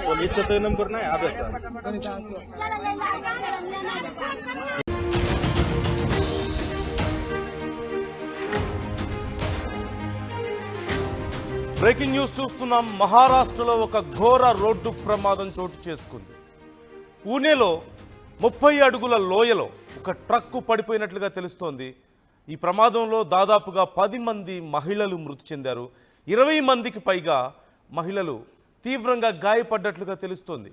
Police तो number नाही अभ्यास బ్రేకింగ్ న్యూస్ చూస్తున్నాం. మహారాష్ట్రలో ఒక ఘోర రోడ్డు ప్రమాదం చోటు చేసుకుంది. పూణేలో 30 అడుగుల లోయలో ఒక ట్రక్కు పడిపోయినట్లుగా తెలుస్తోంది. ఈ ప్రమాదంలో దాదాపుగా 10 మంది మహిళలు మృతి చెందారు. 20 మందికి పైగా మహిళలు తీవ్రంగా గాయపడ్డట్లుగా తెలుస్తోంది.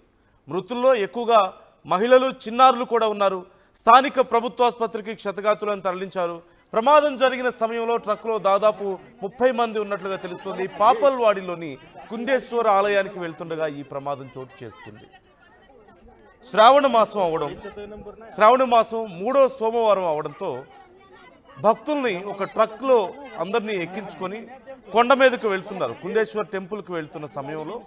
మృతుల్లో ఎక్కువగా మహిళలు, చిన్నారులు కూడా ఉన్నారు. స్థానిక ప్రభుత్వాసుపత్రికి క్షతగాతులను తరలించారు. ప్రమాదం జరిగిన సమయంలో ట్రక్కులో దాదాపు 30 మంది ఉన్నట్లుగా తెలుస్తోంది. పాపల్వాడిలోని కుందేశ్వర ఆలయానికి వెళ్తుండగా ఈ ప్రమాదం చోటు చేసుకుంది. శ్రావణ మాసం 3వ సోమవారం అవడంతో భక్తుల్ని ఒక ట్రక్లో అందరినీ ఎక్కించుకొని కొండ మీదకు వెళ్తున్నారు. కుందేశ్వర్ టెంపుల్కి వెళ్తున్న సమయంలో,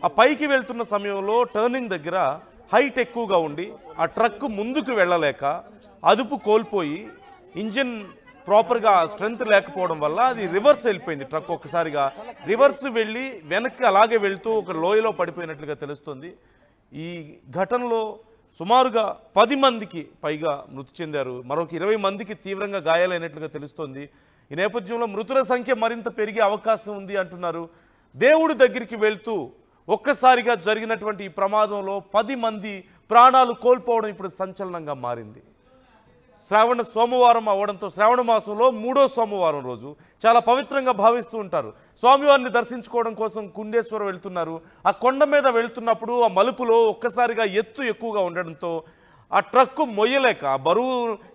ఆ పైకి వెళ్తున్న సమయంలో టర్నింగ్ దగ్గర హైట్ ఎక్కువగా ఉండి ఆ ట్రక్ ముందుకు వెళ్ళలేక అదుపు కోల్పోయి ఇంజిన్ ప్రాపర్గా స్ట్రెంత్ లేకపోవడం వల్ల అది రివర్స్ వెళ్ళిపోయింది. ట్రక్ ఒక్కసారిగా రివర్స్ వెళ్ళి వెనక్కి అలాగే వెళ్తూ ఒక లోయలో పడిపోయినట్లుగా తెలుస్తుంది. ఈ ఘటనలో సుమారుగా 10 మందికి పైగా మృతి చెందారు. మరొక 20 మందికి తీవ్రంగా గాయాలైనట్లుగా తెలుస్తోంది. ఈ నేపథ్యంలో మృతుల సంఖ్య మరింత పెరిగే అవకాశం ఉంది అంటున్నారు. దేవుడి దగ్గరికి వెళ్తూ ఒక్కసారిగా జరిగినటువంటి ఈ ప్రమాదంలో 10 మంది ప్రాణాలు కోల్పోవడం ఇప్పుడు సంచలనంగా మారింది. శ్రావణ సోమవారం అవడంతో శ్రావణ మాసంలో 3వ సోమవారం రోజు చాలా పవిత్రంగా భావిస్తూ ఉంటారు. స్వామివారిని దర్శించుకోవడం కోసం కుండేశ్వరం వెళ్తున్నారు. ఆ కొండ మీద వెళ్తున్నప్పుడు ఆ మలుపులో ఒక్కసారిగా ఎత్తు ఎక్కువగా ఉండడంతో ఆ ట్రక్కు మొయ్యలేక, బరువు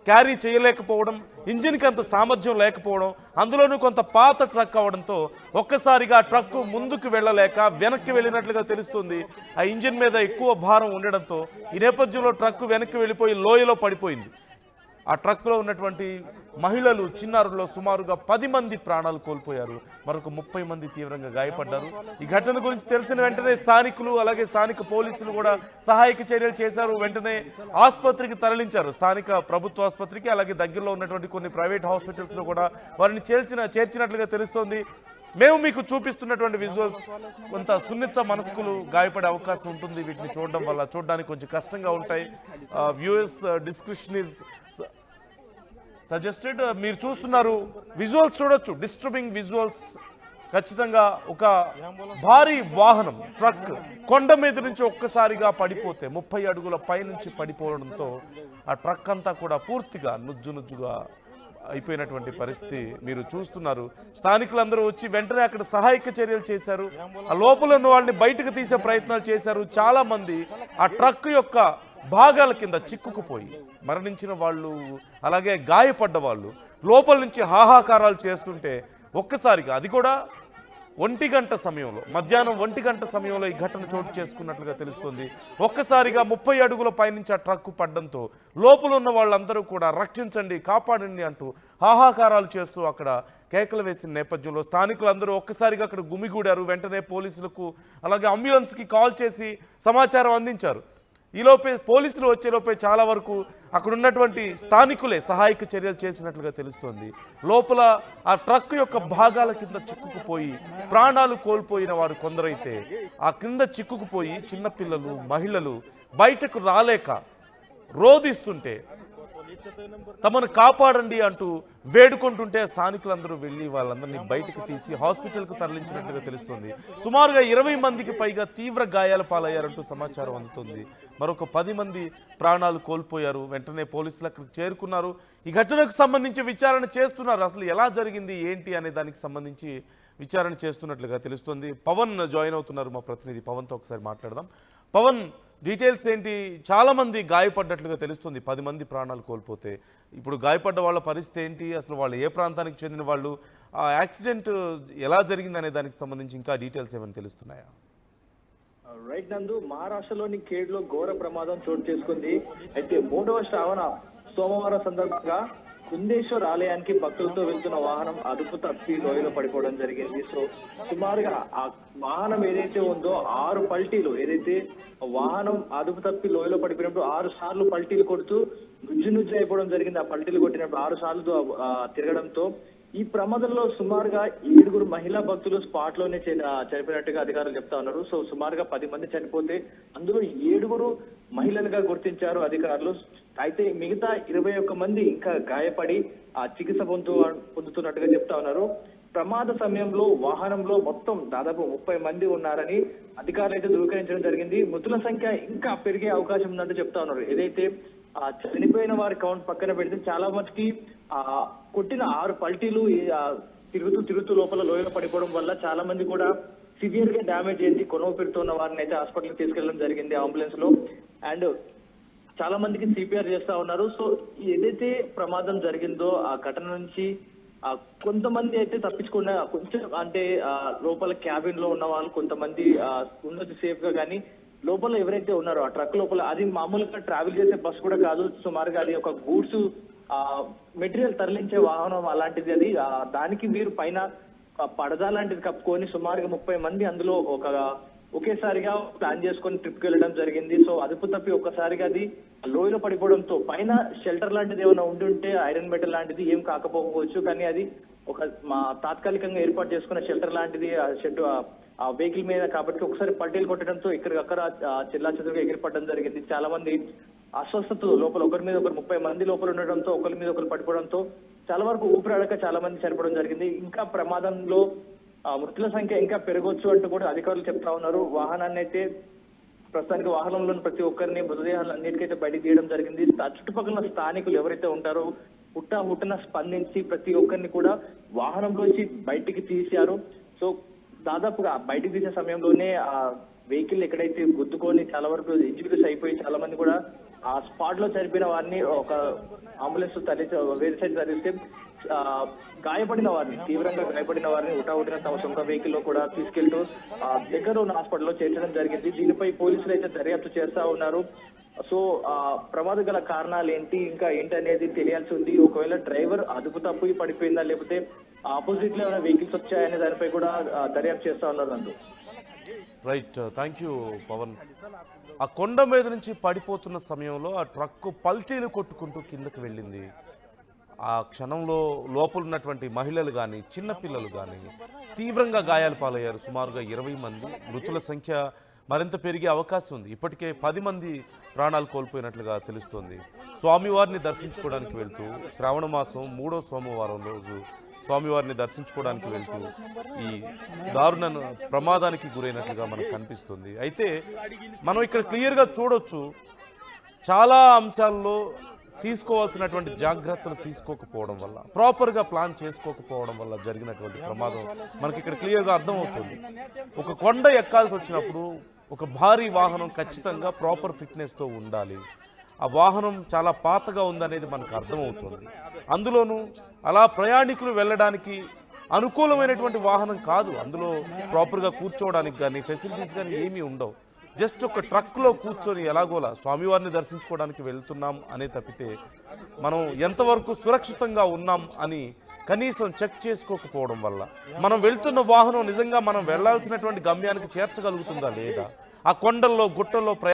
క్యారీ చేయలేకపోవడం, ఇంజిన్కి అంత సామర్థ్యం లేకపోవడం, అందులోనూ కొంత పాత ట్రక్ అవడంతో ఒక్కసారిగా ఆ ట్రక్కు ముందుకు వెళ్ళలేక వెనక్కి వెళ్ళినట్లుగా తెలుస్తుంది. ఆ ఇంజిన్ మీద ఎక్కువ భారం ఉండడంతో ఈ నేపథ్యంలో ట్రక్కు వెనక్కి వెళ్ళిపోయి లోయలో పడిపోయింది. ఆ ట్రక్లో ఉన్నటువంటి మహిళలు, చిన్నారుల్లో సుమారుగా 10 మంది ప్రాణాలు కోల్పోయారు. మరొక 30 మంది తీవ్రంగా గాయపడ్డారు. ఈ ఘటన గురించి తెలిసిన వెంటనే స్థానికులు, అలాగే స్థానిక పోలీసులు కూడా సహాయక చర్యలు చేశారు. వెంటనే ఆసుపత్రికి తరలించారు. స్థానిక ప్రభుత్వ ఆసుపత్రికి, అలాగే దగ్గరలో ఉన్నటువంటి కొన్ని ప్రైవేట్ హాస్పిటల్స్లో కూడా వారిని చేర్చినట్లుగా తెలుస్తోంది. మేము మీకు చూపిస్తున్నటువంటి విజువల్స్ కొంత సున్నిత మనస్కులు గాయపడే అవకాశం ఉంటుంది. వీటిని చూడడం వల్ల చూడడానికి కొంచెం కష్టంగా ఉంటాయి. Viewers description is suggested. మీరు చూస్తున్నారు, విజువల్స్ చూడొచ్చు, డిస్టర్బింగ్ విజువల్స్. ఖచ్చితంగా ఒక భారీ వాహనం ట్రక్ కొండ మీద నుంచి ఒక్కసారిగా పడిపోతే 30 అడుగుల పైనుంచి పడిపోవడంతో ఆ ట్రక్ అంతా కూడా పూర్తిగా నుజ్జుగా అయిపోయినటువంటి పరిస్థితి మీరు చూస్తున్నారు. స్థానికులందరూ వచ్చి వెంటనే అక్కడ సహాయక చర్యలు చేశారు. ఆ లోపల ఉన్న వాళ్ళని బయటకు తీసే ప్రయత్నాలు చేశారు. చాలా మంది ఆ ట్రక్ యొక్క భాగాల కింద చిక్కుకుపోయి మరణించిన వాళ్ళు, అలాగే గాయపడ్డ వాళ్ళు లోపల నుంచి హాహాకారాలు చేస్తుంటే ఒక్కసారిగా, అది కూడా 1 గంట సమయంలో, మధ్యాహ్నం 1 గంట సమయంలో ఈ ఘటన చోటు చేసుకున్నట్లుగా తెలుస్తుంది. ఒక్కసారిగా 30 అడుగుల పైనుంచి ఆ ట్రక్కు పడ్డంతో లోపల ఉన్న వాళ్ళందరూ కూడా రక్షించండి, కాపాడండి అంటూ హాహాకారాలు చేస్తూ అక్కడ కేకలు వేసిన నేపథ్యంలో స్థానికులందరూ ఒక్కసారిగా అక్కడ గుమిగూడారు. వెంటనే పోలీసులకు, అలాగే అంబులెన్స్కి కాల్ చేసి సమాచారం అందించారు. ఈలోపే పోలీసులు వచ్చేలోపే చాలా వరకు అక్కడ ఉన్నటువంటి స్థానికులే సహాయక చర్యలు చేసినట్లుగా తెలుస్తోంది. లోపల ఆ ట్రక్ యొక్క భాగాల కింద చిక్కుకుపోయి ప్రాణాలు కోల్పోయిన వారు కొందరైతే ఆ కింద చిక్కుకుపోయి చిన్నపిల్లలు, మహిళలు బయటకు రాలేక రోధిస్తుంటే తమను కాపాడండి అంటూ వేడుకుంటుంటే స్థానికులందరూ వెళ్ళి వాళ్ళందరినీ బయటకు తీసి హాస్పిటల్కు తరలించినట్లుగా తెలుస్తుంది. సుమారుగా 20 మందికి పైగా తీవ్ర గాయాల పాలయ్యారంటూ సమాచారం అందుతుంది. మరొక 10 మంది ప్రాణాలు కోల్పోయారు. వెంటనే పోలీసులు అక్కడికి చేరుకున్నారు. ఈ ఘటనకు సంబంధించి విచారణ చేస్తున్నారు. అసలు ఎలా జరిగింది ఏంటి అనే దానికి సంబంధించి విచారణ చేస్తున్నట్లుగా తెలుస్తుంది. పవన్ జాయిన్ అవుతున్నారు, మా ప్రతినిధి పవన్తో ఒకసారి మాట్లాడదాం. పవన్, డీటెయిల్స్ ఏంటి? చాలామంది గాయపడ్డట్లుగా తెలుస్తుంది. 10 మంది ప్రాణాలు కోల్పోతే ఇప్పుడు గాయపడ్డ వాళ్ళ పరిస్థితి ఏంటి? అసలు వాళ్ళు ఏ ప్రాంతానికి చెందిన వాళ్ళు? ఆ యాక్సిడెంట్ ఎలా జరిగింది అనే దానికి సంబంధించి ఇంకా డీటెయిల్స్ ఏమైనా తెలుస్తున్నాయా? రైట్ నందు, మహారాష్ట్రలోని ఖేడ్లో ఘోర ప్రమాదం చోటు చేసుకుంది. అయితే 3వ శ్రావణ సోమవారం సందర్భంగా కుందేశ్వర్ ఆలయానికి భక్తులతో వెళ్తున్న వాహనం అదుపు తప్పి లోయలో పడిపోవడం జరిగింది. సో సుమారుగా ఆ వాహనం ఏదైతే ఉందో 6 పల్టీలు, ఏదైతే వాహనం అదుపు తప్పి లోయలో పడిపోయినప్పుడు 6 సార్లు పల్టీలు కొడుతూ నుజ్జు అయిపోవడం జరిగింది. ఆ పల్టీలు కొట్టినప్పుడు 6 సార్లు తిరగడంతో ఈ ప్రమాదంలో సుమారుగా 7 మహిళా భక్తులు స్పాట్ లోనే చనిపోయినట్టుగా అధికారులు చెప్తా ఉన్నారు. సో సుమారుగా 10 మంది చనిపోతే అందులో 7 మహిళలుగా గుర్తించారు అధికారులు. అయితే మిగతా 21 మంది ఇంకా గాయపడి చికిత్స పొందుతున్నట్టుగా చెప్తా ఉన్నారు. ప్రమాద సమయంలో వాహనంలో మొత్తం దాదాపు 30 మంది ఉన్నారని అధికారులు అయితే ధృవీకరించడం జరిగింది. మృతుల సంఖ్య ఇంకా పెరిగే అవకాశం ఉందంటూ చెప్తా ఉన్నారు. ఏదైతే చనిపోయిన వారి కౌంట్ పక్కన పెడితే చాలా మటుకి కొట్టిన 6 పల్టీలు తిరుగుతూ లోపల లోయలో పడిపోవడం వల్ల చాలా మంది కూడా సివియర్ గా డ్యామేజ్ అయింది. కొనవూపిరితో ఉన్న వారిని అయితే హాస్పిటల్కి తీసుకెళ్లడం జరిగింది అంబులెన్స్ లో. అండ్ చాలా మందికి సిపిఆర్ చేస్తా ఉన్నారు. సో ఏదైతే ప్రమాదం జరిగిందో ఆ ఘటన నుంచి కొంతమంది అయితే తప్పించుకున్న కొంచెం అంటే లోపల క్యాబిన్ లో ఉన్న వాళ్ళు కొంతమంది ఉండొచ్చు సేఫ్ గా, కానీ లోపల ఎవరైతే ఉన్నారో ఆ ట్రక్ లోపల, అది మామూలుగా ట్రావెల్ చేసే బస్ కూడా కాదు, సుమారుగా అది ఒక గూడ్స్ మెటీరియల్ తరలించే వాహనం అలాంటిది. అది దానికి వీరు పైన పడదా లాంటిది కప్పుకొని సుమారుగా 30 మంది అందులో ఒకేసారిగా ప్లాన్ చేసుకొని ట్రిప్కి వెళ్ళడం జరిగింది. సో అదుపు తప్పి ఒక్కసారిగా అది లోయలో పడిపోవడంతో పైన షెల్టర్ లాంటిది ఏమైనా ఉంటుంటే ఐరన్ మెటల్ లాంటిది ఏం కాకపోవచ్చు, కానీ అది ఒక తాత్కాలికంగా ఏర్పాటు చేసుకున్న షెల్టర్ లాంటిది షెడ్ ఆ వెహికల్ మీద కాబట్టి ఒకసారి పల్టీలు కొట్టడంతో ఇక్కడికక్కడ చెల్లాచెదురుగా ఎగిరిపడడం జరిగింది. చాలా మంది అస్వస్థత లోపల ఒకరి మీద ఒకరు 30 మంది లోపల ఉండడంతో ఒకరి మీద ఒకరు పడిపోవడంతో చాలా వరకు ఊపిరాడక చాలా మంది చనిపోవడం జరిగింది. ఇంకా ప్రమాదంలో మృతుల సంఖ్య ఇంకా పెరగొచ్చు అంటూ కూడా అధికారులు చెప్తా ఉన్నారు. వాహనాన్ని అయితే ప్రస్తుతానికి వాహనంలోని ప్రతి ఒక్కరిని మృతదేహాలు అన్నిటికైతే బయటకు తీయడం జరిగింది. చుట్టుపక్కల స్థానికులు ఎవరైతే ఉంటారో హుట్టన స్పందించి ప్రతి ఒక్కరిని కూడా వాహనంలోంచి బయటికి తీశారు. సో దాదాపుగా బయటికి తీసే సమయంలోనే ఆ వెహికల్ ఎక్కడైతే గుద్దుకొని చాలా వరకు ఎగ్జిక్యూటివ్స్ అయిపోయి చాలా మంది కూడా ఆ స్పాట్ లో చనిపోయిన వారిని ఒక అంబులెన్స్ వేరే సైడ్ తరలిస్తే గాయపడిన వారిని తీవ్రంగా గాయపడిన వారిని ఉటావుటిన తమ సొంత వెహికల్ లో కూడా తీసుకెళ్తూ దగ్గర ఉన్న హాస్పిటల్లో చేర్చడం జరిగింది. దీనిపై పోలీసులు అయితే దర్యాప్తు చేస్తా ఉన్నారు. సో ప్రమాద గల కారణాలు ఏంటి ఇంకా ఏంటి అనేది తెలియాల్సి ఉంది. ఒకవేళ డ్రైవర్ అదుపు తప్పి పడిపోయిందా లేకపోతే ఆపోజిట్ లో ఏమైనా వెహికల్స్ వచ్చాయనే దానిపై కూడా దర్యాప్తు చేస్తా ఉన్నారు. అందు రైట్, థ్యాంక్ యూ పవన్. ఆ కొండ మీద నుంచి పడిపోతున్న సమయంలో ఆ ట్రక్కు పల్టీలు కొట్టుకుంటూ కిందకి వెళ్ళింది. ఆ క్షణంలో లోపల ఉన్నటువంటి మహిళలు కానీ చిన్నపిల్లలు కానీ తీవ్రంగా గాయాలు పాలయ్యారు. సుమారుగా 20 మంది. మృతుల సంఖ్య మరింత పెరిగే అవకాశం ఉంది. ఇప్పటికే 10 మంది ప్రాణాలు కోల్పోయినట్లుగా తెలుస్తోంది. స్వామివారిని దర్శించుకోవడానికి వెళ్తూ శ్రావణ మాసం 3వ సోమవారం రోజు స్వామివారిని దర్శించుకోవడానికి వెళ్తూ ఈ దారుణ ప్రమాదానికి గురైనట్లుగా మనకు కనిపిస్తుంది. అయితే మనం ఇక్కడ క్లియర్గా చూడొచ్చు, చాలా అంశాల్లో తీసుకోవాల్సినటువంటి జాగ్రత్తలు తీసుకోకపోవడం వల్ల, ప్రాపర్గా ప్లాన్ చేసుకోకపోవడం వల్ల జరిగినటువంటి ప్రమాదం మనకి ఇక్కడ క్లియర్గా అర్థమవుతుంది. ఒక కొండ ఎక్కాల్సి వచ్చినప్పుడు ఒక భారీ వాహనం ఖచ్చితంగా ప్రాపర్ ఫిట్నెస్తో ఉండాలి. ఆ వాహనం చాలా పాతగా ఉందనేది మనకు అర్థమవుతుంది. అందులోనూ అలా ప్రయాణికులు వెళ్ళడానికి అనుకూలమైనటువంటి వాహనం కాదు. అందులో ప్రాపర్గా కూర్చోవడానికి కానీ ఫెసిలిటీస్ కానీ ఏమీ ఉండవు. జస్ట్ ఒక ట్రక్లో కూర్చొని ఎలాగోలా స్వామివారిని దర్శించుకోవడానికి వెళ్తున్నాం అనే తప్పితే మనం ఎంతవరకు సురక్షితంగా ఉన్నాం అని కనీసం చెక్ చేసుకోకపోవడం వల్ల మనం వెళ్తున్న వాహనం నిజంగా మనం వెళ్లాల్సినటువంటి గమ్యానికి చేర్చగలుగుతుందా లేదా, ఆ కొండల్లో గుట్టల్లో